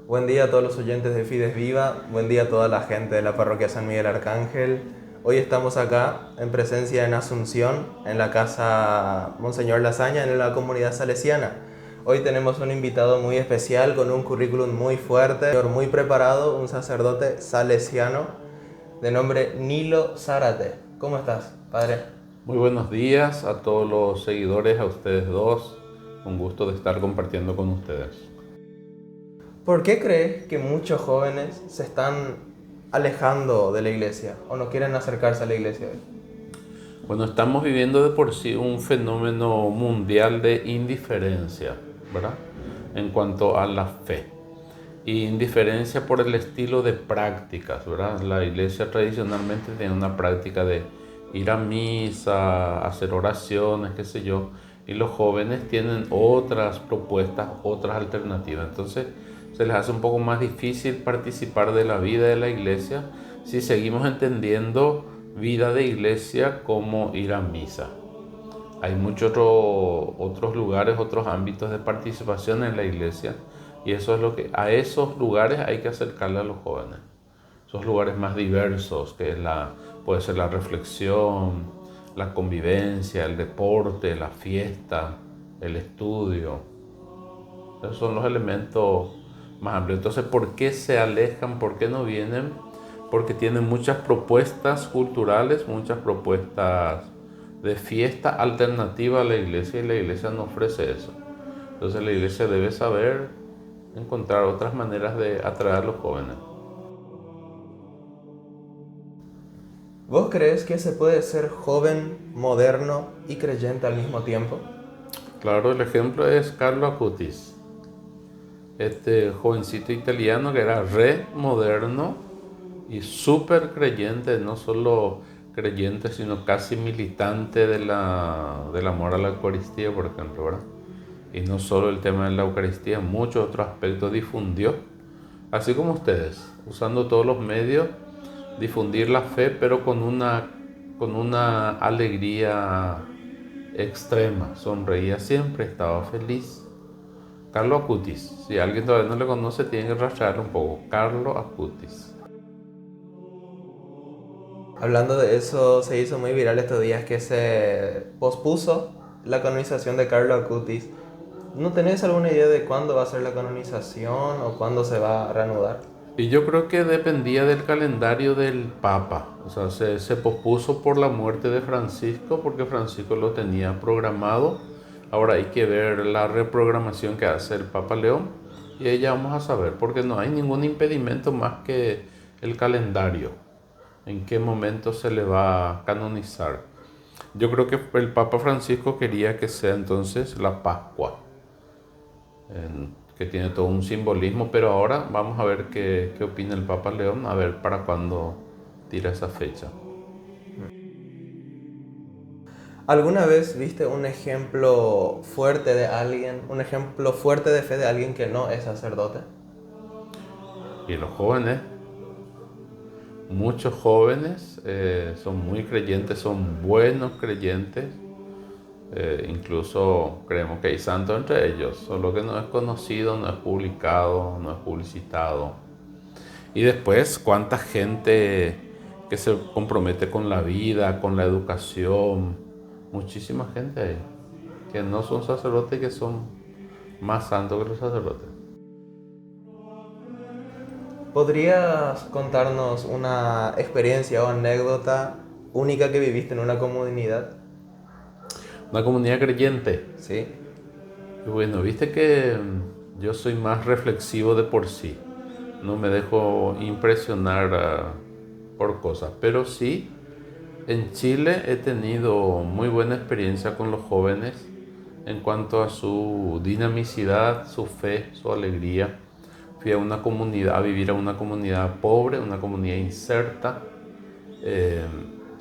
Buen día a todos los oyentes de Fides Viva, buen día a toda la gente de la parroquia San Miguel Arcángel. Hoy estamos acá en presencia en Asunción, en la casa Monseñor Lasaña, en la comunidad salesiana. Hoy tenemos un invitado muy especial con un currículum muy fuerte, un señor muy preparado, un sacerdote salesiano de nombre Nilo Zárate. ¿Cómo estás, padre? Muy buenos días a todos los seguidores, a ustedes dos. Un gusto de estar compartiendo con ustedes. ¿Por qué crees que muchos jóvenes se están alejando de la iglesia o no quieren acercarse a la iglesia hoy? Bueno, estamos viviendo de por sí un fenómeno mundial de indiferencia, ¿verdad? En cuanto a la fe. Y indiferencia por el estilo de prácticas, ¿verdad? La iglesia tradicionalmente tiene una práctica de ir a misa, hacer oraciones, qué sé yo, y los jóvenes tienen otras propuestas, otras alternativas. Entonces se les hace un poco más difícil participar de la vida de la iglesia si seguimos entendiendo vida de iglesia como ir a misa. Hay muchos otros lugares, otros ámbitos de participación en la iglesia, y eso es lo que a esos lugares hay que acercarle a los jóvenes. Esos lugares más diversos, que puede ser la reflexión, la convivencia, el deporte, la fiesta, el estudio. Esos son los elementos más amplios. Entonces, ¿por qué se alejan? ¿Por qué no vienen? Porque tienen muchas propuestas culturales, muchas propuestas de fiesta alternativa a la iglesia, y la iglesia no ofrece eso. Entonces la iglesia debe saber encontrar otras maneras de atraer a los jóvenes. ¿Vos crees que se puede ser joven, moderno y creyente al mismo tiempo? Claro, el ejemplo es Carlo Acutis, este jovencito italiano que era re moderno y súper creyente, no solo creyente, sino casi militante del amor a la Eucaristía, por ejemplo, ¿verdad? Y no solo el tema de la Eucaristía, muchos otros aspectos difundió, así como ustedes, usando todos los medios, difundir la fe, pero con una alegría extrema. Sonreía siempre, estaba feliz. Carlo Acutis, si alguien todavía no le conoce, tiene que rastrearlo un poco. Carlo Acutis. Hablando de eso, se hizo muy viral estos días que se pospuso la canonización de Carlo Acutis. ¿No tenés alguna idea de cuándo va a ser la canonización o cuándo se va a reanudar? Y yo creo que dependía del calendario del Papa. O sea, se pospuso por la muerte de Francisco, porque Francisco lo tenía programado. Ahora hay que ver la reprogramación que hace el Papa León, y ahí ya vamos a saber, porque no hay ningún impedimento más que el calendario, en qué momento se le va a canonizar. Yo creo que el Papa Francisco quería que sea entonces la Pascua, que tiene todo un simbolismo, pero ahora vamos a ver qué opina el Papa León, a ver para cuándo tira esa fecha. ¿Alguna vez viste un ejemplo fuerte de alguien, un ejemplo fuerte de fe de alguien que no es sacerdote? Y los jóvenes, muchos jóvenes son muy creyentes, son buenos creyentes, incluso creemos que hay santos entre ellos, solo que no es conocido, no es publicado, no es publicitado. Y después, cuánta gente que se compromete con la vida, con la educación, muchísima gente hay, que no son sacerdotes, que son más santos que los sacerdotes. ¿Podrías contarnos una experiencia o anécdota única que viviste en una comunidad? Una comunidad creyente. Sí. Y bueno, viste que yo soy más reflexivo de por sí, no me dejo impresionar por cosas, pero sí, en Chile he tenido muy buena experiencia con los jóvenes en cuanto a su dinamicidad, su fe, su alegría. Fui a una comunidad, a vivir a una comunidad pobre, una comunidad inserta. Eh,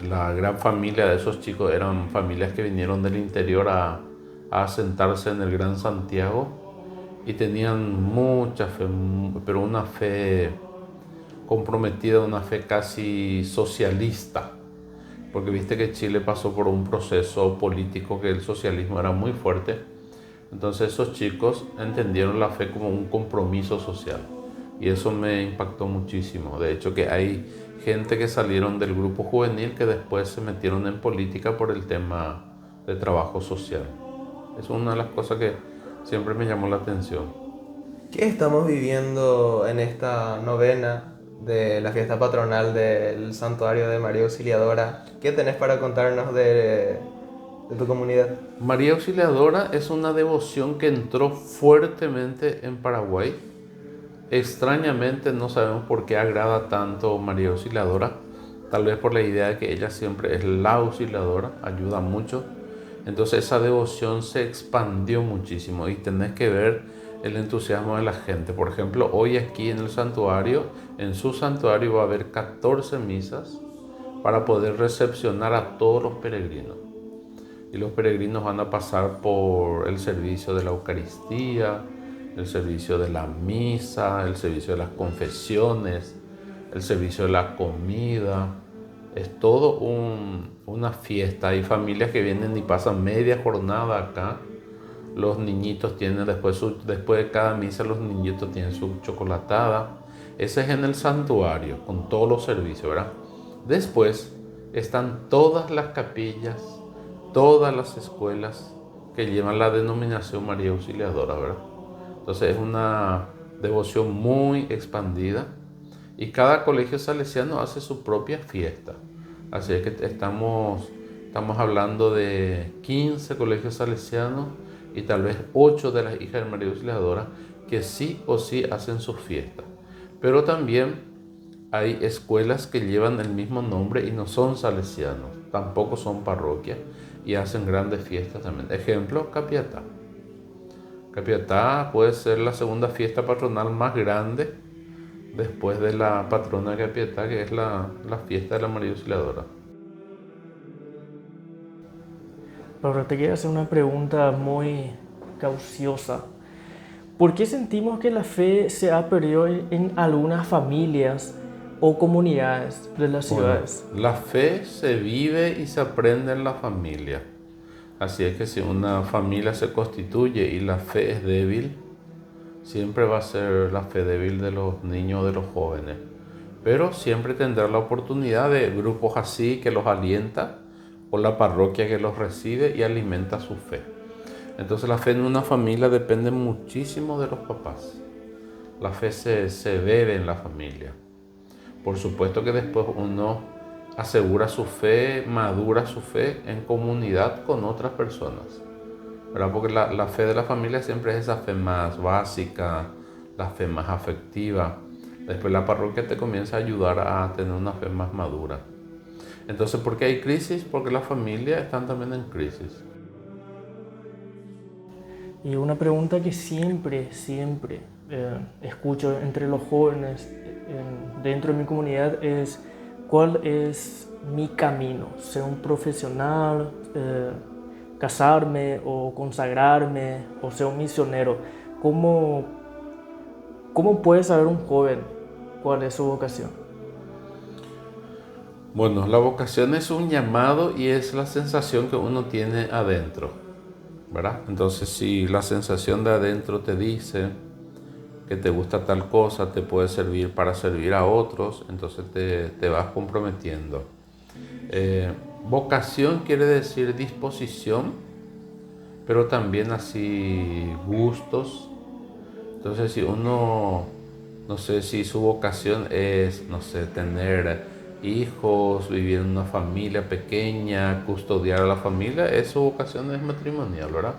la gran familia de esos chicos eran familias que vinieron del interior a asentarse en el Gran Santiago, y tenían mucha fe, pero una fe comprometida, una fe casi socialista, porque viste que Chile pasó por un proceso político que el socialismo era muy fuerte. Entonces esos chicos entendieron la fe como un compromiso social. Y eso me impactó muchísimo. De hecho, que hay gente que salieron del grupo juvenil que después se metieron en política por el tema de trabajo social. Es una de las cosas que siempre me llamó la atención. ¿Qué estamos viviendo en esta novena de la fiesta patronal del Santuario de María Auxiliadora? ¿Qué tenés para contarnos de tu comunidad? María Auxiliadora es una devoción que entró fuertemente en Paraguay. Extrañamente no sabemos por qué agrada tanto María Auxiliadora. Tal vez por la idea de que ella siempre es la auxiliadora, ayuda mucho. Entonces esa devoción se expandió muchísimo y tenés que ver el entusiasmo de la gente. Por ejemplo, hoy aquí en el santuario, en su santuario va a haber 14 misas para poder recepcionar a todos los peregrinos. Y los peregrinos van a pasar por el servicio de la Eucaristía, el servicio de la misa, el servicio de las confesiones, el servicio de la comida. Es todo una fiesta. Hay familias que vienen y pasan media jornada acá. Los niñitos tienen después de cada misa, los niñitos tienen su chocolatada. Ese es en el santuario, con todos los servicios, ¿verdad? Después están todas las capillas, todas las escuelas que llevan la denominación María Auxiliadora, ¿verdad? Entonces es una devoción muy expandida y cada colegio salesiano hace su propia fiesta. Así es que estamos hablando de 15 colegios salesianos y tal vez 8 de las hijas de María Auxiliadora que sí o sí hacen sus fiestas. Pero también hay escuelas que llevan el mismo nombre y no son salesianos, tampoco son parroquias y hacen grandes fiestas también. Ejemplo, Capiatá. Capiatá puede ser la segunda fiesta patronal más grande después de la patrona de Capiatá, que es la fiesta de la María Auxiliadora. Pero te quiero hacer una pregunta muy cauciosa. ¿Por qué sentimos que la fe se ha perdido en algunas familias o comunidades de las ciudades? Bueno, la fe se vive y se aprende en la familia. Así es que si una familia se constituye y la fe es débil, siempre va a ser la fe débil de los niños, de los jóvenes. Pero siempre tendrá la oportunidad de grupos así que los alienta o la parroquia que los recibe y alimenta su fe. Entonces la fe en una familia depende muchísimo de los papás. La fe se bebe en la familia. Por supuesto que después uno asegura su fe, madura su fe en comunidad con otras personas, ¿verdad? Porque la fe de la familia siempre es esa fe más básica, la fe más afectiva. Después la parroquia te comienza a ayudar a tener una fe más madura. Entonces, ¿por qué hay crisis? Porque las familias están también en crisis. Y una pregunta que siempre escucho entre los jóvenes dentro de mi comunidad es: ¿cuál es mi camino? ¿Ser un profesional, casarme o consagrarme o ser un misionero? ¿Cómo puede saber un joven cuál es su vocación? Bueno, la vocación es un llamado y es la sensación que uno tiene adentro, ¿verdad? Entonces, si la sensación de adentro te dice que te gusta tal cosa, te puede servir para servir a otros, entonces te vas comprometiendo. Vocación quiere decir disposición, pero también así gustos. Entonces, si uno, no sé, si su vocación es, no sé, tener hijos, vivir en una familia pequeña, custodiar a la familia, su vocación es matrimonial, ¿verdad?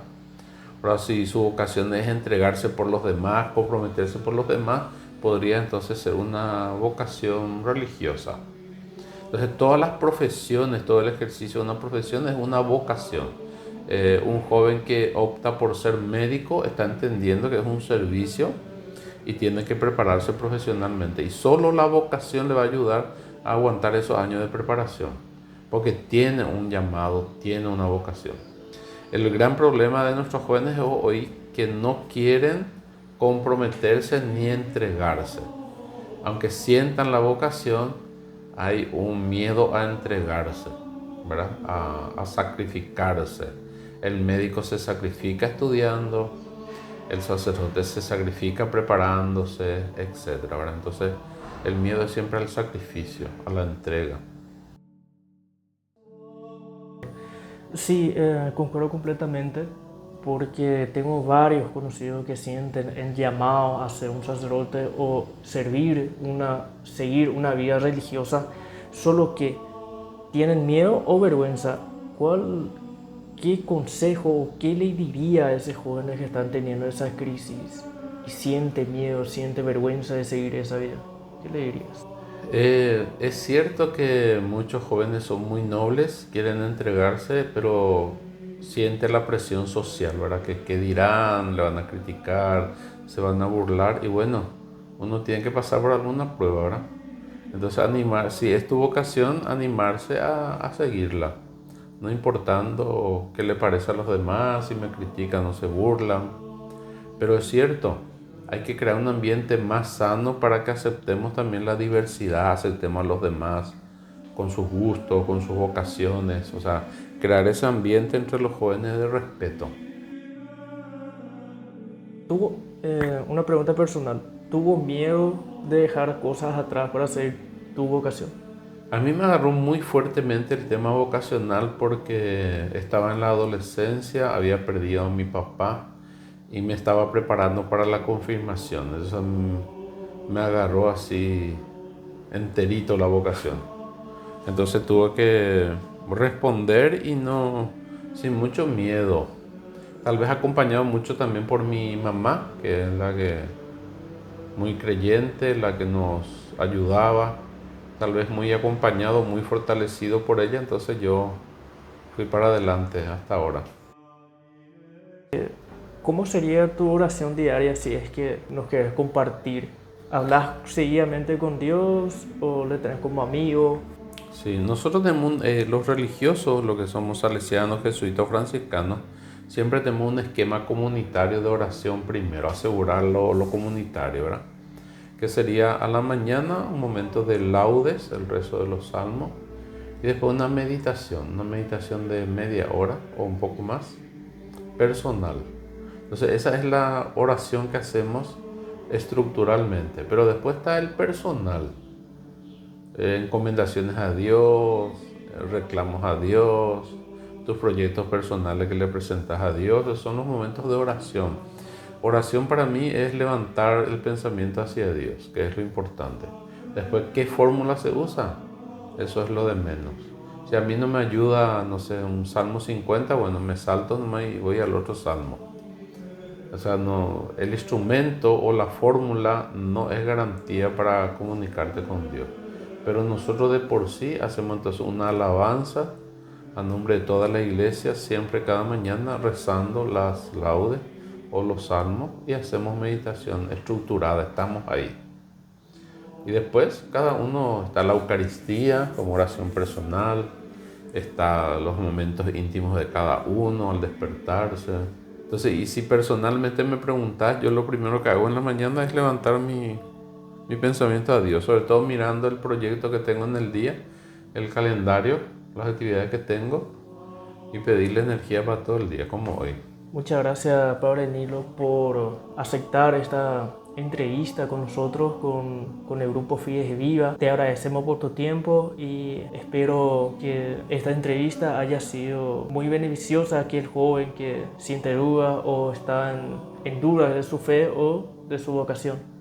Ahora, si su vocación es entregarse por los demás, comprometerse por los demás, podría entonces ser una vocación religiosa. Entonces, todas las profesiones, todo el ejercicio de una profesión es una vocación. Un joven que opta por ser médico está entendiendo que es un servicio y tiene que prepararse profesionalmente. Y solo la vocación le va a ayudar a aguantar esos años de preparación, porque tiene un llamado, tiene una vocación. El gran problema de nuestros jóvenes hoy es que no quieren comprometerse ni entregarse. Aunque sientan la vocación, hay un miedo a entregarse, ¿verdad? A sacrificarse. El médico se sacrifica estudiando, el sacerdote se sacrifica preparándose, etcétera, ¿verdad? Entonces, el miedo es siempre al sacrificio, a la entrega. Sí, concuerdo completamente porque tengo varios conocidos que sienten el llamado a ser un sacerdote o seguir una vida religiosa, solo que tienen miedo o vergüenza. ¿Qué consejo o qué le diría a esos jóvenes que están teniendo esa crisis y siente miedo, siente vergüenza de seguir esa vida? ¿Qué le dirías? Es cierto que muchos jóvenes son muy nobles, quieren entregarse, pero siente la presión social, ¿verdad? ¿Qué dirán? Le van a criticar, se van a burlar y bueno, uno tiene que pasar por alguna prueba, ¿verdad? Entonces si es tu vocación, animarse a seguirla, no importando qué le parece a los demás, si me critican o se burlan. Pero es cierto, hay que crear un ambiente más sano para que aceptemos también la diversidad, aceptemos a los demás con sus gustos, con sus vocaciones, o sea, crear ese ambiente entre los jóvenes de respeto. Tuvo una pregunta personal. ¿Tuvo miedo de dejar cosas atrás para seguir tu vocación? A mí me agarró muy fuertemente el tema vocacional porque estaba en la adolescencia, había perdido a mi papá y me estaba preparando para la confirmación. Eso me agarró así enterito la vocación. Entonces tuve que responder y no, sin mucho miedo. Tal vez acompañado mucho también por mi mamá, que es la que muy creyente, la que nos ayudaba. Tal vez muy acompañado, muy fortalecido por ella. Entonces yo fui para adelante hasta ahora. ¿Cómo sería tu oración diaria si es que nos quieres compartir? ¿Hablas seguidamente con Dios o le tenés como amigo? Sí, nosotros tenemos, los religiosos, los que somos salesianos, jesuitas, franciscanos, siempre tenemos un esquema comunitario de oración primero, asegurar lo comunitario, ¿verdad? Que sería a la mañana un momento de laudes, el rezo de los salmos, y después una meditación de media hora o un poco más, personal. Entonces esa es la oración que hacemos estructuralmente, pero después está el personal. Encomendaciones a Dios, reclamos a Dios, tus proyectos personales que le presentas a Dios, esos son los momentos de oración. Oración para mí es levantar el pensamiento hacia Dios, que es lo importante. Después, ¿qué fórmula se usa? Eso es lo de menos. Si a mí no me ayuda, no sé, un Salmo 50, bueno, me salto nomás y voy al otro Salmo. O sea, no, el instrumento o la fórmula no es garantía para comunicarte con Dios. Pero nosotros de por sí hacemos entonces una alabanza a nombre de toda la iglesia, siempre cada mañana rezando las laudes o los salmos y hacemos meditación estructurada, estamos ahí. Y después cada uno está la Eucaristía como oración personal, está los momentos íntimos de cada uno al despertarse. Entonces, y si personalmente me preguntas, yo lo primero que hago en la mañana es levantar mi pensamiento a Dios, sobre todo mirando el proyecto que tengo en el día, el calendario, las actividades que tengo y pedirle energía para todo el día, como hoy. Muchas gracias, Padre Nilo, por aceptar esta entrevista con nosotros, con el grupo Fides Viva. Te agradecemos por tu tiempo y espero que esta entrevista haya sido muy beneficiosa a aquel joven que siente duda o está en duda de su fe o de su vocación.